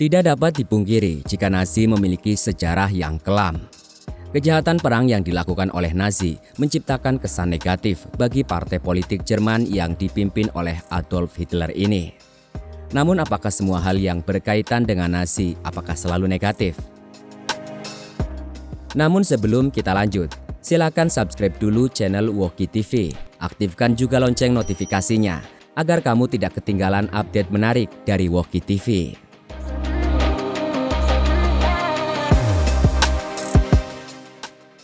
Tidak dapat dipungkiri jika Nazi memiliki sejarah yang kelam. Kejahatan perang yang dilakukan oleh Nazi menciptakan kesan negatif bagi partai politik Jerman yang dipimpin oleh Adolf Hitler ini. Namun apakah semua hal yang berkaitan dengan Nazi apakah selalu negatif? Namun sebelum kita lanjut, silakan subscribe dulu channel Woki TV, aktifkan juga lonceng notifikasinya agar kamu tidak ketinggalan update menarik dari Woki TV.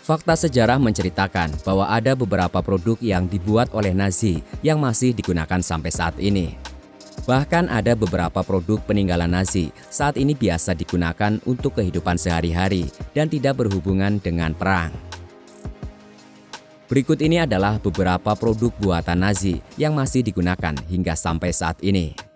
Fakta sejarah menceritakan bahwa ada beberapa produk yang dibuat oleh Nazi yang masih digunakan sampai saat ini. Bahkan ada beberapa produk peninggalan Nazi saat ini biasa digunakan untuk kehidupan sehari-hari dan tidak berhubungan dengan perang. Berikut ini adalah beberapa produk buatan Nazi yang masih digunakan hingga sampai saat ini.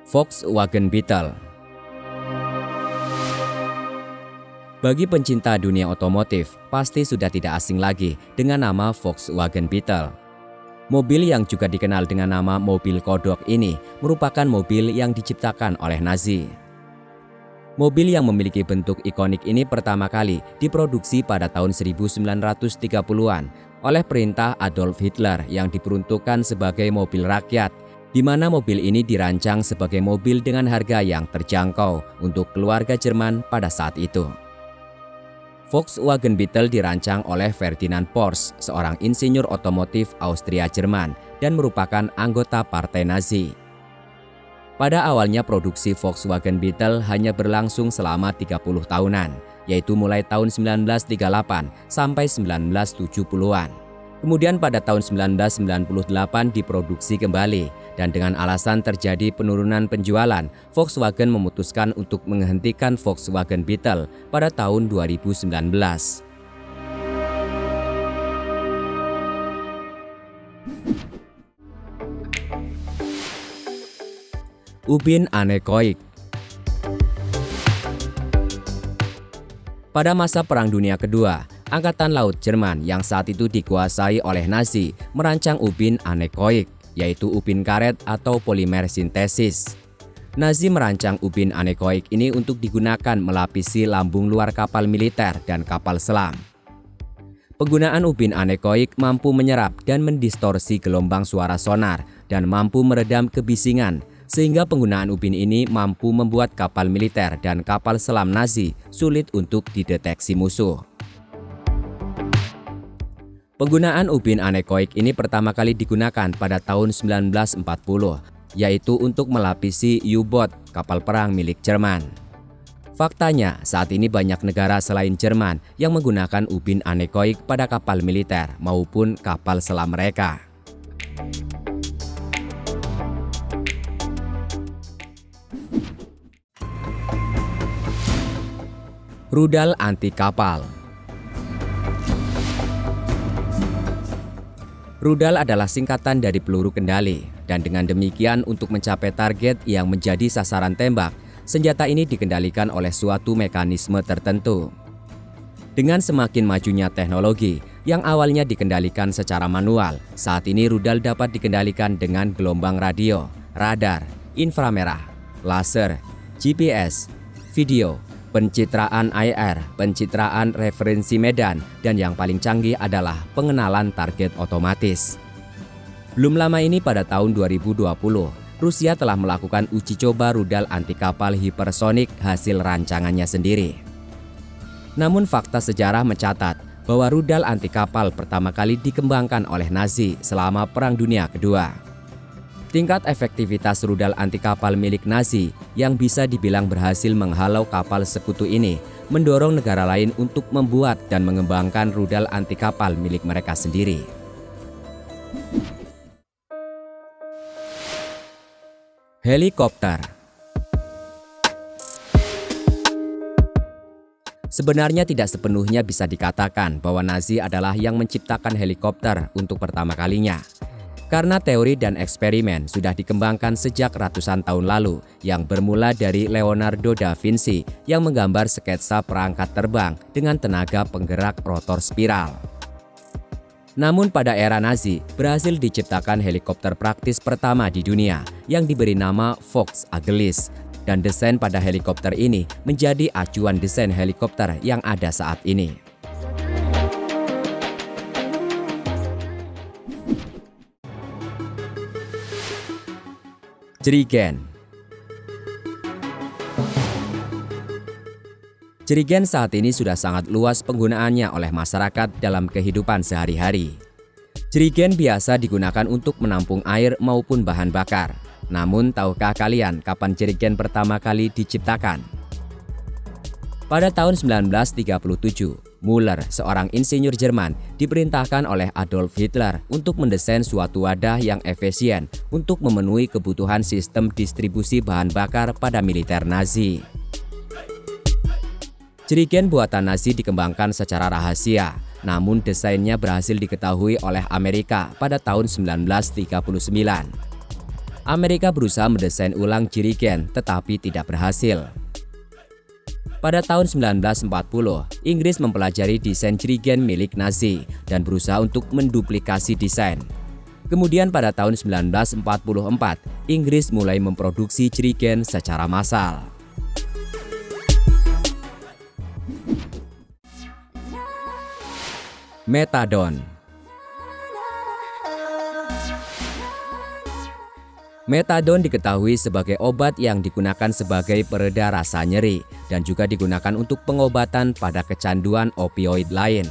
Volkswagen Beetle. Bagi pencinta dunia otomotif, pasti sudah tidak asing lagi dengan nama Volkswagen Beetle. Mobil yang juga dikenal dengan nama mobil kodok ini merupakan mobil yang diciptakan oleh Nazi. Mobil yang memiliki bentuk ikonik ini pertama kali diproduksi pada tahun 1930-an oleh perintah Adolf Hitler yang diperuntukkan sebagai mobil rakyat, di mana mobil ini dirancang sebagai mobil dengan harga yang terjangkau untuk keluarga Jerman pada saat itu. Volkswagen Beetle dirancang oleh Ferdinand Porsche, seorang insinyur otomotif Austria-Jerman dan merupakan anggota Partai Nazi. Pada awalnya produksi Volkswagen Beetle hanya berlangsung selama 30 tahunan, yaitu mulai tahun 1938 sampai 1970-an. Kemudian pada tahun 1998 diproduksi kembali dan dengan alasan terjadi penurunan penjualan, Volkswagen memutuskan untuk menghentikan Volkswagen Beetle pada tahun 2019. Ubin anekoik. Pada masa Perang Dunia Kedua, Angkatan Laut Jerman yang saat itu dikuasai oleh Nazi merancang ubin anekoik, yaitu ubin karet atau polimer sintesis. Nazi merancang ubin anekoik ini untuk digunakan melapisi lambung luar kapal militer dan kapal selam. Penggunaan ubin anekoik mampu menyerap dan mendistorsi gelombang suara sonar dan mampu meredam kebisingan, sehingga penggunaan ubin ini mampu membuat kapal militer dan kapal selam Nazi sulit untuk dideteksi musuh. Penggunaan ubin anekoik ini pertama kali digunakan pada tahun 1940, yaitu untuk melapisi U-boat, kapal perang milik Jerman. Faktanya, saat ini banyak negara selain Jerman yang menggunakan ubin anekoik pada kapal militer maupun kapal selam mereka. Rudal anti kapal. Rudal adalah singkatan dari peluru kendali, dan dengan demikian untuk mencapai target yang menjadi sasaran tembak, senjata ini dikendalikan oleh suatu mekanisme tertentu. Dengan semakin majunya teknologi yang awalnya dikendalikan secara manual, saat ini rudal dapat dikendalikan dengan gelombang radio, radar, inframerah, laser, GPS, video, pencitraan IR, pencitraan referensi medan, dan yang paling canggih adalah pengenalan target otomatis. Belum lama ini pada tahun 2020, Rusia telah melakukan uji coba rudal anti kapal hipersonik hasil rancangannya sendiri. Namun fakta sejarah mencatat bahwa rudal anti kapal pertama kali dikembangkan oleh Nazi selama Perang Dunia Kedua. Tingkat efektivitas rudal anti kapal milik Nazi yang bisa dibilang berhasil menghalau kapal sekutu ini mendorong negara lain untuk membuat dan mengembangkan rudal anti kapal milik mereka sendiri. Helikopter. Sebenarnya tidak sepenuhnya bisa dikatakan bahwa Nazi adalah yang menciptakan helikopter untuk pertama kalinya. Karena teori dan eksperimen sudah dikembangkan sejak ratusan tahun lalu yang bermula dari Leonardo da Vinci yang menggambar sketsa perangkat terbang dengan tenaga penggerak rotor spiral. Namun pada era Nazi, berhasil diciptakan helikopter praktis pertama di dunia yang diberi nama Volksageliss, dan desain pada helikopter ini menjadi acuan desain helikopter yang ada saat ini. Jerigen. Jerigen saat ini sudah sangat luas penggunaannya oleh masyarakat dalam kehidupan sehari-hari. Jerigen biasa digunakan untuk menampung air maupun bahan bakar. Namun, tahukah kalian kapan jerigen pertama kali diciptakan? Pada tahun 1937, Müller, seorang insinyur Jerman, diperintahkan oleh Adolf Hitler untuk mendesain suatu wadah yang efisien untuk memenuhi kebutuhan sistem distribusi bahan bakar pada militer Nazi. Jerigen buatan Nazi dikembangkan secara rahasia, namun desainnya berhasil diketahui oleh Amerika pada tahun 1939. Amerika berusaha mendesain ulang jerigen tetapi tidak berhasil. Pada tahun 1940, Inggris mempelajari desain jerigen milik Nazi dan berusaha untuk menduplikasi desain. Kemudian pada tahun 1944, Inggris mulai memproduksi jerigen secara massal. Metadon. Metadon diketahui sebagai obat yang digunakan sebagai pereda rasa nyeri dan juga digunakan untuk pengobatan pada kecanduan opioid lain.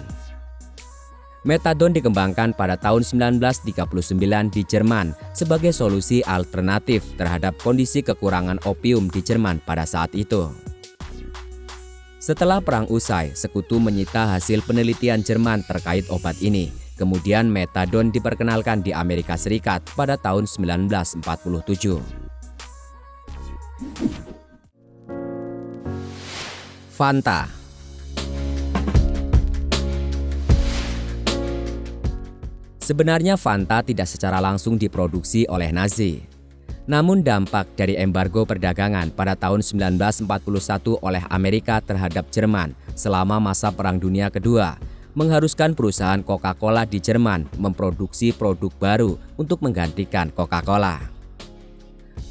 Metadon dikembangkan pada tahun 1939 di Jerman sebagai solusi alternatif terhadap kondisi kekurangan opium di Jerman pada saat itu. Setelah perang usai, sekutu menyita hasil penelitian Jerman terkait obat ini. Kemudian metadon diperkenalkan di Amerika Serikat pada tahun 1947. Fanta. Sebenarnya Fanta tidak secara langsung diproduksi oleh Nazi. Namun dampak dari embargo perdagangan pada tahun 1941 oleh Amerika terhadap Jerman selama masa Perang Dunia Kedua mengharuskan perusahaan Coca-Cola di Jerman memproduksi produk baru untuk menggantikan Coca-Cola.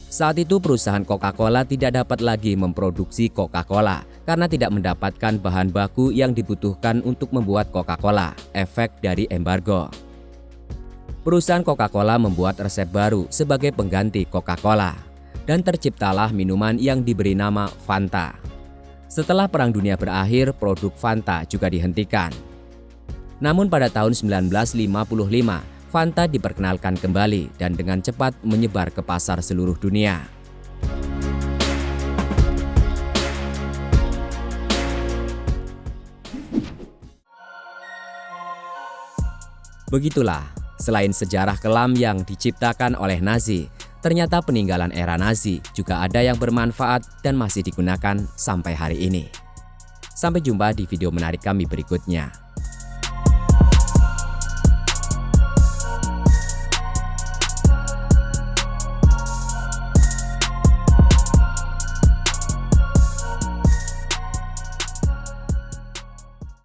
Saat itu perusahaan Coca-Cola tidak dapat lagi memproduksi Coca-Cola karena tidak mendapatkan bahan baku yang dibutuhkan untuk membuat Coca-Cola, efek dari embargo. Perusahaan Coca-Cola membuat resep baru sebagai pengganti Coca-Cola, dan terciptalah minuman yang diberi nama Fanta. Setelah Perang Dunia berakhir, produk Fanta juga dihentikan. Namun pada tahun 1955, Fanta diperkenalkan kembali dan dengan cepat menyebar ke pasar seluruh dunia. Begitulah, selain sejarah kelam yang diciptakan oleh Nazi, ternyata peninggalan era Nazi juga ada yang bermanfaat dan masih digunakan sampai hari ini. Sampai jumpa di video menarik kami berikutnya.